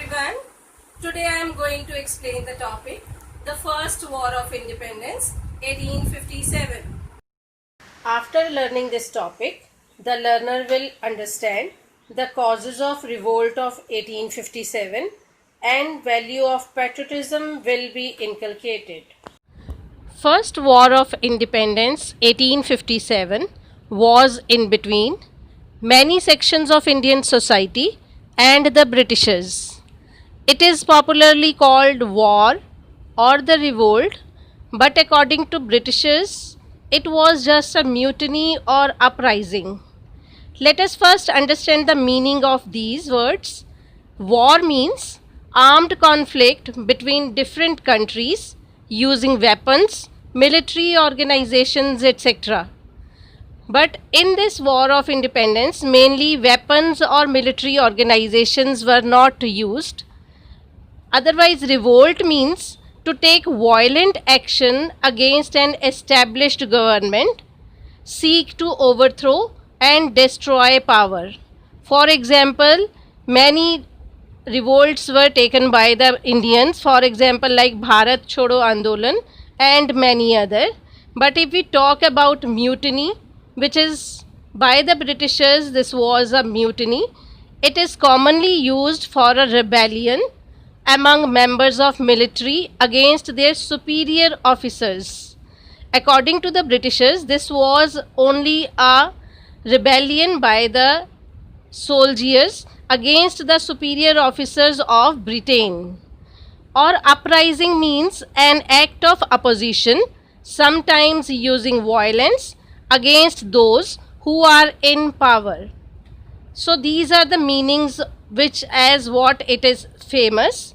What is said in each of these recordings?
everyone. Today I am going to explain the topic, the First War of Independence, 1857. After learning this topic, the learner will understand the causes of revolt of 1857 and value of patriotism will be inculcated. First War of Independence 1857 was in between many sections of Indian society and the Britishers. It is popularly called war or the revolt, but according to Britishers, it was just a mutiny or uprising. Let us first understand the meaning of these words. War means armed conflict between different countries using weapons, military organizations, etc. But in this war of independence, mainly weapons or military organizations were not used. Otherwise, revolt means to take violent action against an established government, seek to overthrow and destroy power. For example, many revolts were taken by the Indians, for example, like Bharat Chodo Andolan and many other. But if we talk about mutiny, which is by the Britishers, this was a mutiny. It is commonly used for a rebellion among members of military against their superior officers. According to the Britishers, this was only a rebellion by the soldiers against the superior officers of Britain. Or uprising means an act of opposition, sometimes using violence against those who are in power. So these are the meanings which as what it is famous.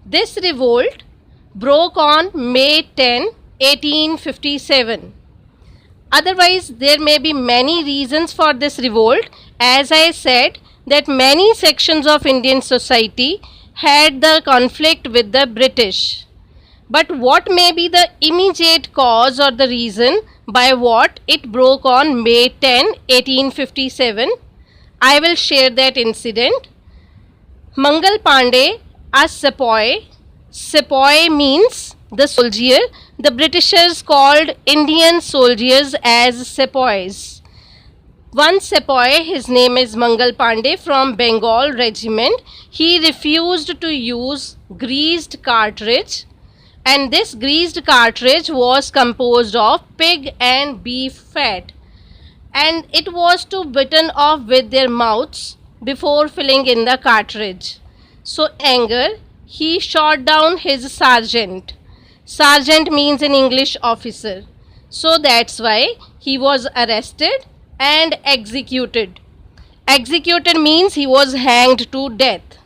This revolt broke on May 10, 1857. Otherwise, there may be many reasons for this revolt. As I said, that many sections of Indian society had the conflict with the British. But what may be the immediate cause or the reason by what it broke on May 10, 1857? I will share that incident. Mangal Pandey, a sepoy. Sepoy means the soldier. The Britishers called Indian soldiers as sepoys. One sepoy, his name is Mangal Pandey from Bengal regiment. He refused to use greased cartridge, and this greased cartridge was composed of pig and beef fat, and it was to bitten off with their mouths before filling in the cartridge. So anger, he shot down his sergeant. Sergeant means in English officer. So that's why he was arrested and executed. Executed means he was hanged to death.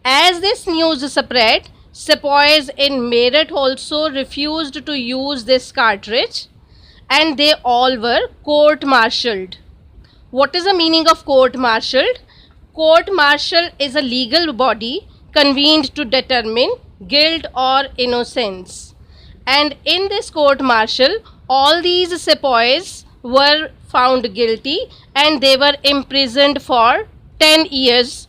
As this news spread, sepoys in Meerut also refused to use this cartridge and they all were court-martialed. What is the meaning of court-martialed? Court-martial is a legal body convened to determine guilt or innocence. And in this court-martial, all these sepoys were found guilty and they were imprisoned for 10 years.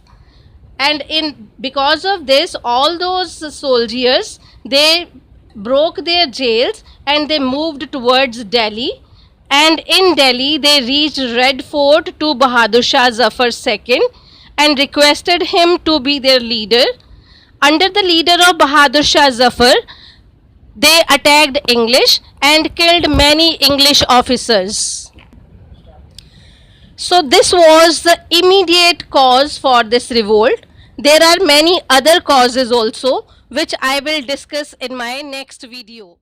And because of this, all those soldiers, they broke their jails and they moved towards Delhi. And in Delhi, they reached Red Fort to Bahadur Shah Zafar II and requested him to be their leader. Under the leader of Bahadur Shah Zafar, they attacked English and killed many English officers. So this was the immediate cause for this revolt. There are many other causes also, which I will discuss in my next video.